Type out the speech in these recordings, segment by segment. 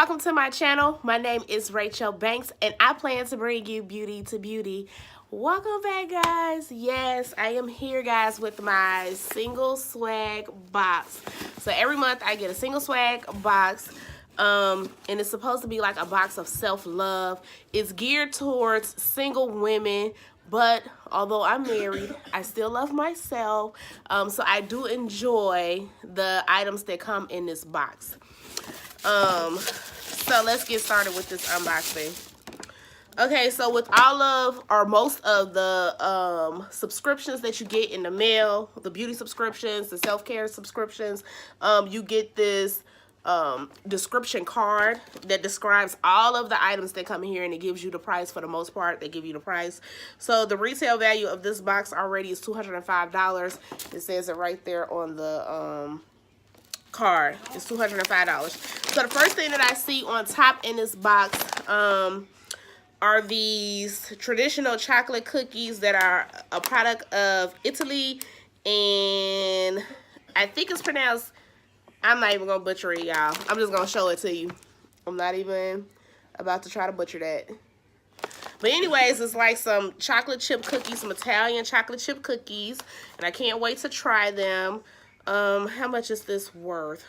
welcome to my channel. My name is Rachel Banks and I plan to bring you beauty to beauty. Welcome back, guys. Yes, I am here, guys, with my single swag box. So every month I get a single swag box, and it's supposed to be like a box of self-love. It's geared towards single women, but although I'm married, I still love myself. So I do enjoy the items that come in this box. So let's get started with this unboxing. Okay, so with all of, or most of the subscriptions that you get in the mail, the beauty subscriptions, the self-care subscriptions, you get this description card that describes all of the items that come here, and it gives you the price. For the most part, they give you the price. So the retail value of this box already is $205. It says it right there on the card. It's $205. So the first thing that I see on top in this box are these traditional chocolate cookies that are a product of Italy, and I think it's pronounced, I'm not even gonna butcher it, y'all. I'm just gonna show it to you. I'm not even about to try to butcher that. But anyways, it's like some chocolate chip cookies, some Italian chocolate chip cookies, and I can't wait to try them. How much is this worth?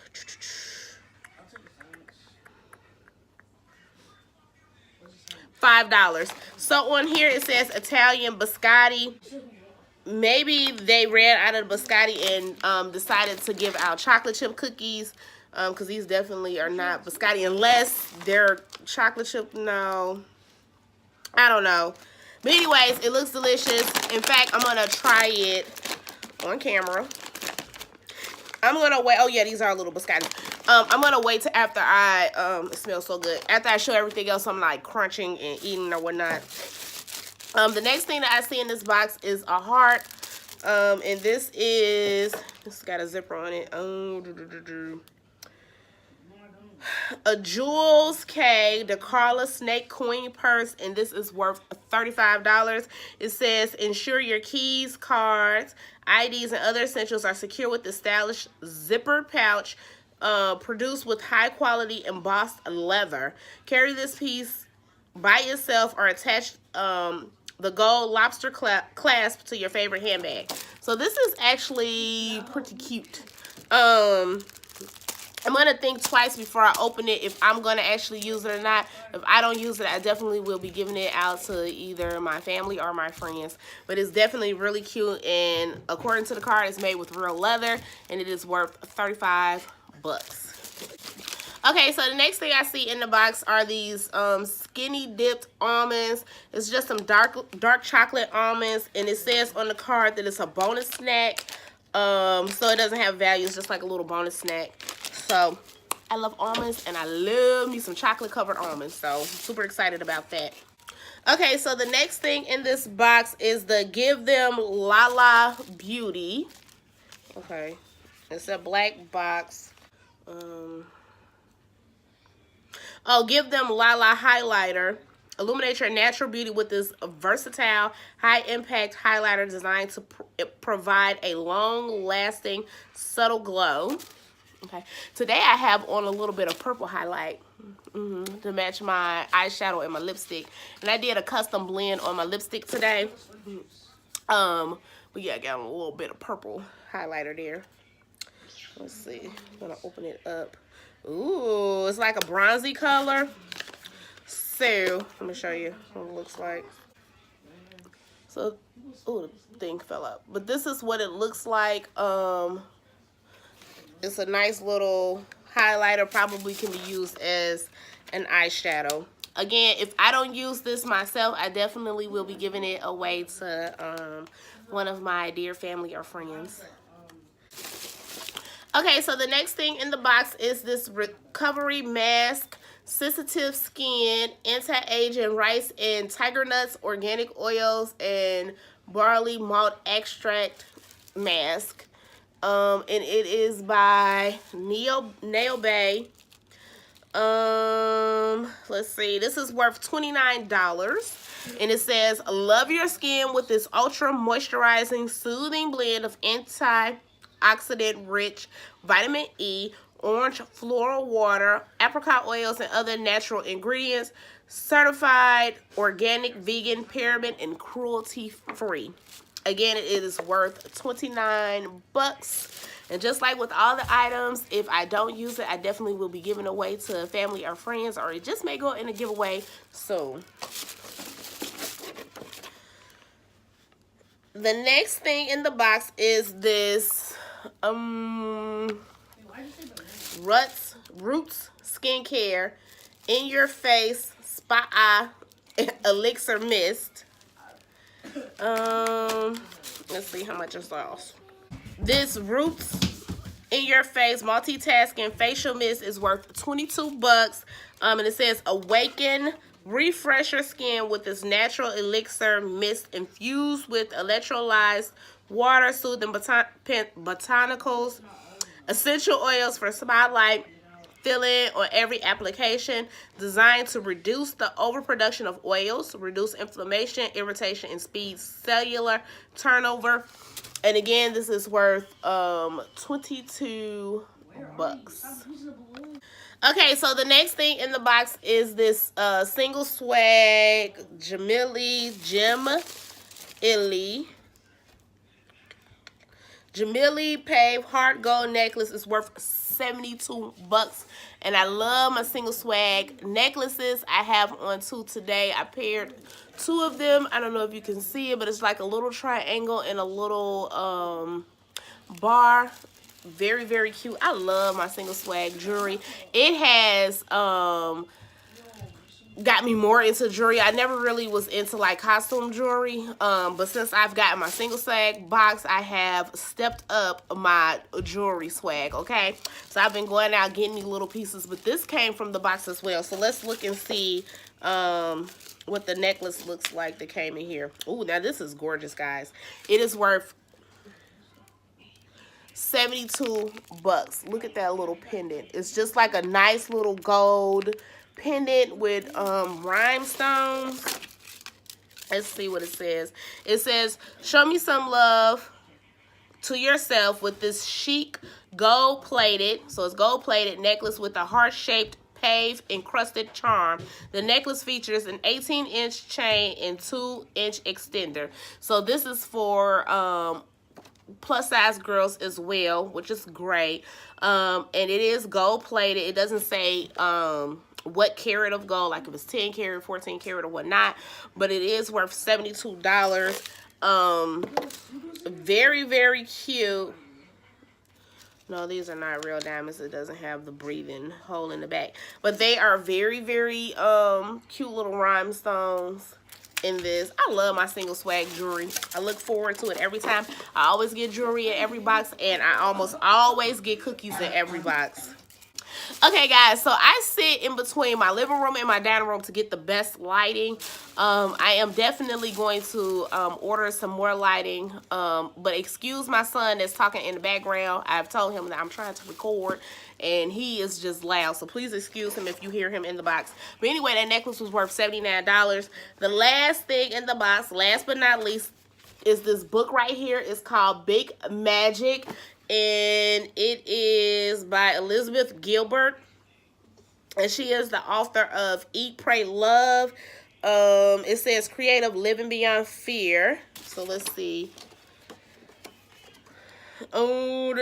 $5. So on here it says Italian biscotti. Maybe they ran out of the biscotti and decided to give out chocolate chip cookies, because these definitely are not biscotti unless they're chocolate chip. No, I don't know. But anyways, it looks delicious. In fact, I'm gonna try it on camera. I'm gonna wait. Oh yeah, these are little biscotti. I'm gonna wait till after I it smells so good. After I show everything else, I'm like crunching and eating or whatnot. The next thing that I see in this box is a heart. And this got a zipper on it. A Jules K. DeCarla Snake Queen purse, and this is worth $35. It says, ensure your keys, cards, IDs, and other essentials are secure with the stylish zippered pouch, produced with high-quality embossed leather. Carry this piece by itself or attach the gold lobster clasp to your favorite handbag. So this is actually pretty cute. I'm going to think twice before I open it if I'm going to actually use it or not. If I don't use it, I definitely will be giving it out to either my family or my friends. But it's definitely really cute, and according to the card, it's made with real leather, and it is worth $35. Okay, so the next thing I see in the box are these skinny dipped almonds. It's just some dark chocolate almonds, and it says on the card that it's a bonus snack. So it doesn't have value, it's just like a little bonus snack. So I love almonds, and I love me some chocolate covered almonds, so I'm super excited about that. Okay, so the next thing in this box is the Give Them Lala Beauty. Okay, it's a black box. Oh, Give Them Lala Highlighter. Illuminate your natural beauty with this versatile, high-impact highlighter designed to provide a long-lasting, subtle glow. Okay, today I have on a little bit of purple highlight to match my eyeshadow and my lipstick. And I did a custom blend on my lipstick today. But yeah, I got a little bit of purple highlighter there. Let's see. I'm gonna open it up. Ooh, it's like a bronzy color. So let me show you what it looks like. So, ooh, the thing fell out. But this is what it looks like. It's a nice little highlighter, probably can be used as an eyeshadow. Again, if I don't use this myself, I definitely will be giving it away to one of my dear family or friends. Okay, so the next thing in the box is this recovery mask, sensitive skin, anti-aging rice and tiger nuts, organic oils, and barley malt extract mask. And it is by Nail Bay. Let's see. This is worth $29. And it says, love your skin with this ultra moisturizing, soothing blend of antioxidant rich vitamin E, orange floral water, apricot oils, and other natural ingredients. Certified organic, vegan, paraben, and cruelty-free. Again, it is worth 29 bucks. And just like with all the items, if I don't use it, I definitely will be giving away to family or friends, or it just may go in a giveaway soon. The next thing in the box is this Roots Skincare In Your Face Spa Eye Elixir Mist. Let's see how much it costs. This Roots In Your Face Multitasking Facial Mist is worth 22 bucks. And it says awaken, refresh your skin with this natural elixir mist infused with electrolyzed water, soothing botanicals, essential oils for spotlight filling on every application, designed to reduce the overproduction of oils, reduce inflammation, irritation, and speed cellular turnover. And again, this is worth 22 bucks. Okay, so the next thing in the box is this single swag Jamili Pave Heart Gold necklace is worth 72 bucks. And I love my single swag necklaces. I have on two today. I paired two of them. I don't know if you can see it, but it's like a little triangle and a little bar. Very, very cute. I love my single swag jewelry. It has got me more into jewelry. I never really was into like costume jewelry, but since I've gotten my single swag box, I have stepped up my jewelry swag. Okay, so I've been going out getting these little pieces, but this came from the box as well. So let's look and see what the necklace looks like that came in here. Oh, now this is gorgeous, guys. It is worth 72 bucks. Look at that little pendant. It's just like a nice little gold pendant with rhinestones. Let's see what it says. It says, show me some love to yourself with this chic gold-plated, so it's gold-plated necklace with a heart-shaped pave encrusted charm. The necklace features an 18-inch chain and 2-inch extender. So this is for plus size girls as well, which is great. And it is gold plated. It doesn't say what carat of gold, like if it's 10 carat, 14 carat, or whatnot, but it is worth $72. Very, very cute. No, these are not real diamonds. It doesn't have the breathing hole in the back, but they are very, very cute little rhinestones in this. I love my single swag jewelry. I look forward to it every time. I always get jewelry in every box, and I almost always get cookies in every box. Okay, guys, so I sit in between my living room and my dining room to get the best lighting. I am definitely going to order some more lighting, but excuse my son that's talking in the background. I've told him that I'm trying to record, and he is just loud, so please excuse him if you hear him in the box. But anyway, that necklace was worth $79. The last thing in the box, last but not least, is this book right here. It's called Big Magic, and it is by Elizabeth Gilbert, and she is the author of Eat, Pray, Love. It says Creative Living Beyond Fear. So let's see. So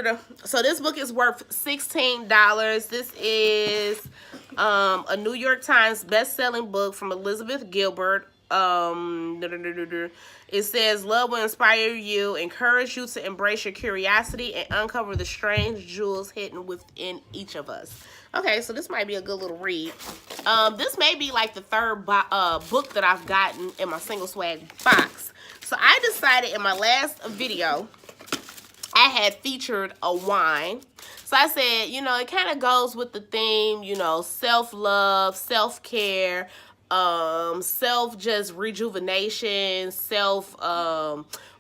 this book is worth $16. This is a New York Times best-selling book from Elizabeth Gilbert. It says love will inspire you, encourage you to embrace your curiosity, and uncover the strange jewels hidden within each of us. Okay, so this might be a good little read. This may be like the third book that I've gotten in my single swag box. So I decided in my last video, I had featured a wine. So I said, you know, it kind of goes with the theme, you know, self-love, self-care, self rejuvenation,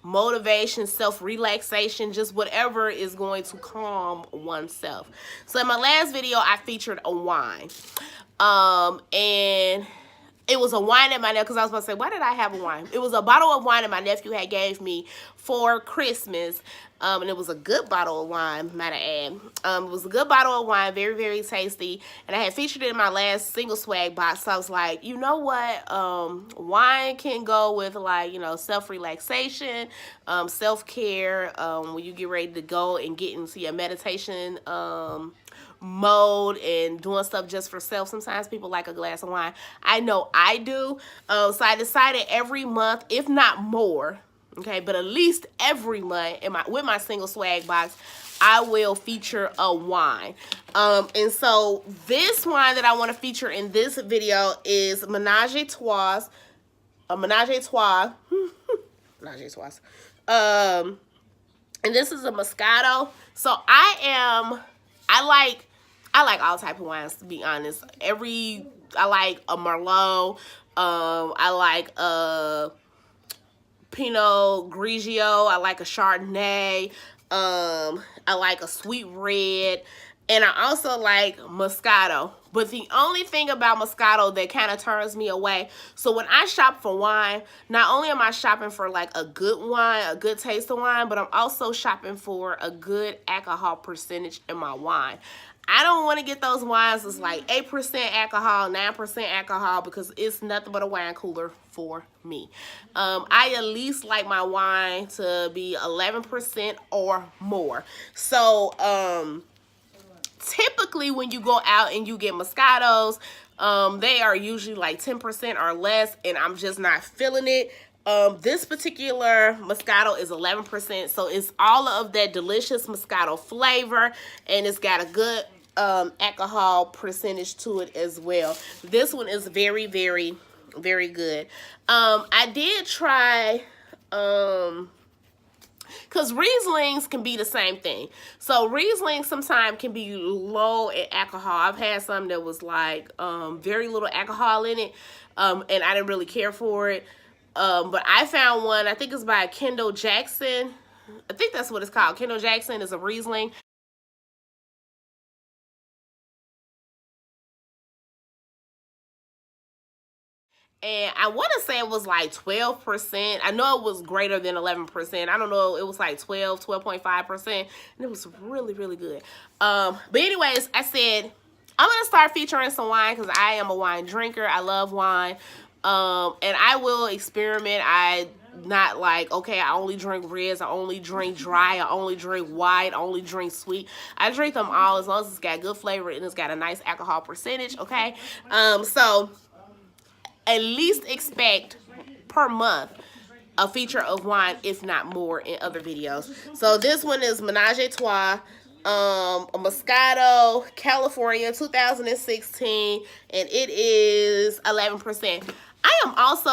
motivation, self-relaxation, just whatever is going to calm oneself. So in my last video, I featured a wine. And it was a wine that my nephew, because I was about to say, why did I have a wine? It was a bottle of wine that my nephew had gave me for Christmas. And it was a good bottle of wine, might I add. It was a good bottle of wine, very, very tasty. And I had featured it in my last single swag box. So I was like, you know what? Wine can go with, like, you know, self-relaxation, self-care, when you get ready to go and get into your meditation mode and doing stuff just for self. Sometimes people like a glass of wine. I know I do. So I decided every month, if not more, okay, but at least every month with my single swag box, I will feature a wine. And so this wine that I want to feature in this video is Menage a Trois. Menage a Trois. Menage a Trois. And this is a Moscato. So I like all type of wines, to be honest. I like a Merlot. I like a Pinot Grigio. I like a Chardonnay. I like a sweet red. And I also like Moscato. But the only thing about Moscato that kind of turns me away, so when I shop for wine, not only am I shopping for like a good wine, a good taste of wine, but I'm also shopping for a good alcohol percentage in my wine. I don't want to get those wines that's like 8% alcohol, 9% alcohol, because it's nothing but a wine cooler for me. I at least like my wine to be 11% or more. So, typically when you go out and you get Moscatos, they are usually like 10% or less, and I'm just not feeling it. This particular Moscato is 11%, so it's all of that delicious Moscato flavor, and it's got a good alcohol percentage to it as well. This one is very, very, very good. I did try, because Rieslings can be the same thing. So Riesling sometimes can be low in alcohol. I've had some that was like very little alcohol in it, and I didn't really care for it. But I found one, I think it's by Kendall Jackson. I think that's what it's called. Kendall Jackson is a Riesling. And I want to say it was like 12%. I know it was greater than 11%. I don't know. It was like 12.5%. And it was really, really good. But anyways, I said, I'm going to start featuring some wine because I am a wine drinker. I love wine. And I will experiment. I not like, okay, I only drink reds, I only drink dry, I only drink white, I only drink sweet. I drink them all as long as it's got good flavor and it's got a nice alcohol percentage, okay? So at least expect per month a feature of wine, if not more, in other videos. So this one is Menage a Trois, a Moscato, California, 2016, and it is 11%. I am also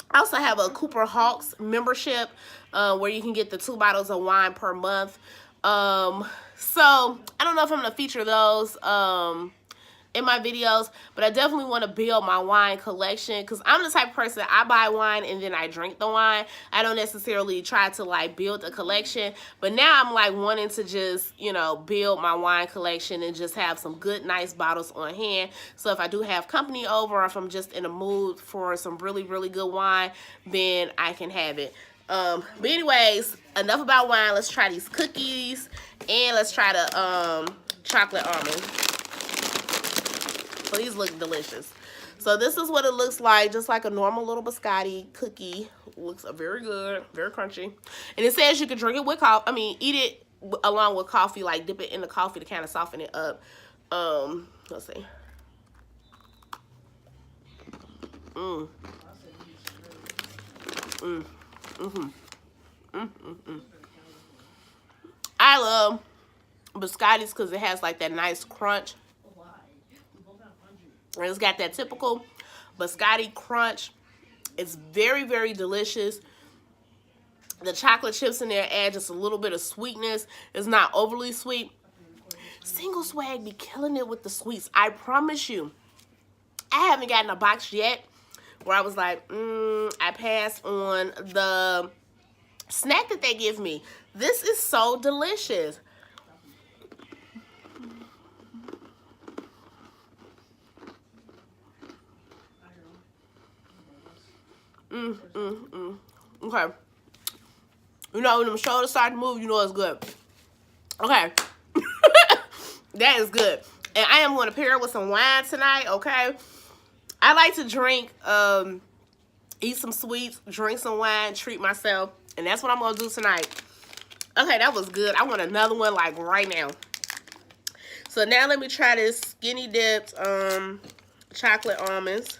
I also have a Cooper Hawks membership where you can get the 2 bottles of wine per month. So I don't know if I'm gonna feature those in my videos, but I definitely want to build my wine collection because I'm the type of person, I buy wine and then I drink the wine. I don't necessarily try to like build a collection, but now I'm like wanting to just, you know, build my wine collection and just have some good, nice bottles on hand. So if I do have company over, or if I'm just in a mood for some really, really good wine, then I can have it. But anyways, enough about wine. Let's try these cookies and let's try the chocolate almond. So these look delicious. So this is what it looks like, just like a normal little biscotti cookie. Looks very good, very crunchy. And it says you can drink it with coffee. I mean, eat it along with coffee, like dip it in the coffee to kind of soften it up. Let's see. I love biscottis because it has like that nice crunch. And it's got that typical biscotti crunch. It's very, very delicious. The chocolate chips in there add just a little bit of sweetness. It's not overly sweet. Single Swag be killing it with the sweets. I promise you. I haven't gotten a box yet where I was like, I passed on the snack that they give me. This is so delicious. Okay. You know, when them shoulders start to move, you know it's good. Okay. That is good. And I am going to pair it with some wine tonight, okay? I like to drink, eat some sweets, drink some wine, treat myself. And that's what I'm going to do tonight. Okay, that was good. I want another one, like, right now. So now let me try this Skinny Dipped chocolate almonds.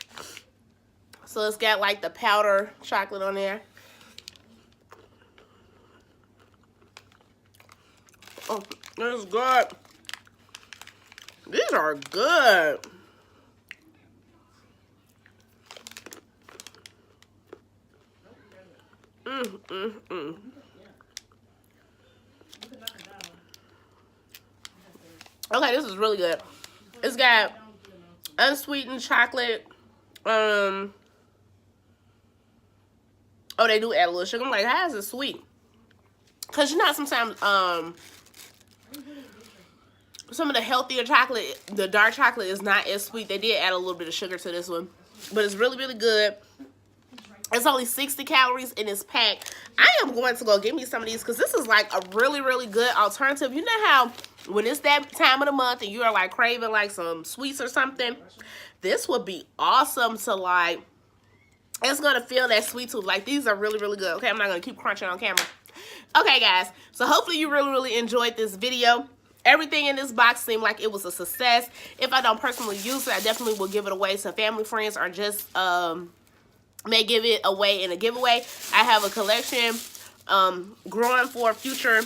So it's got, like, the powder chocolate on there. Oh, this is good. These are good. Okay, this is really good. It's got unsweetened chocolate. Oh, they do add a little sugar. I'm like, how is it sweet? Because you know sometimes some of the healthier chocolate, the dark chocolate is not as sweet. They did add a little bit of sugar to this one. But it's really, really good. It's only 60 calories and it's packed. I am going to go get me some of these because this is like a really, really good alternative. You know how when it's that time of the month and you are like craving like some sweets or something, this would be awesome to like, it's going to fill that sweet tooth. Like these are really, really good. Okay, I'm not going to keep crunching on camera. Okay, guys. So hopefully you really, really enjoyed this video. Everything in this box seemed like it was a success. If I don't personally use it, I definitely will give it away to family, friends, or just may give it away in a giveaway. I have a collection growing for future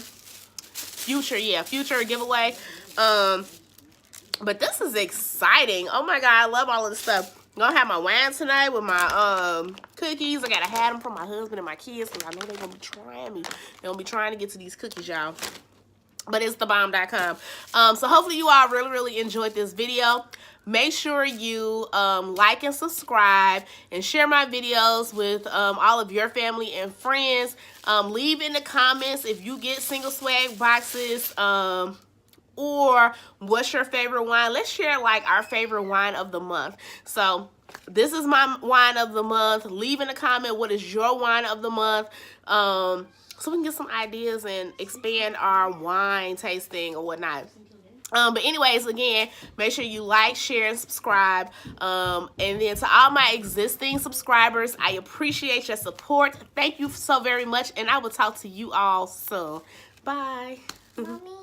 giveaway. But this is exciting. Oh my god, I love all of this stuff. I'm gonna have my wine tonight with my cookies. I gotta have them for my husband and my kids because I know they're gonna be trying me. They're gonna be trying to get to these cookies, y'all. But it's thebomb.com. So hopefully you all really, really enjoyed this video. Make sure you like and subscribe and share my videos with all of your family and friends. Leave in the comments if you get single swag boxes or what's your favorite wine. Let's share like our favorite wine of the month. So this is my wine of the month. Leave in a comment what is your wine of the month. So we can get some ideas and expand our wine tasting or whatnot. But anyways, again, make sure you like, share, and subscribe. And then to all my existing subscribers, I appreciate your support. Thank you so very much, and I will talk to you all soon. Bye. Mommy.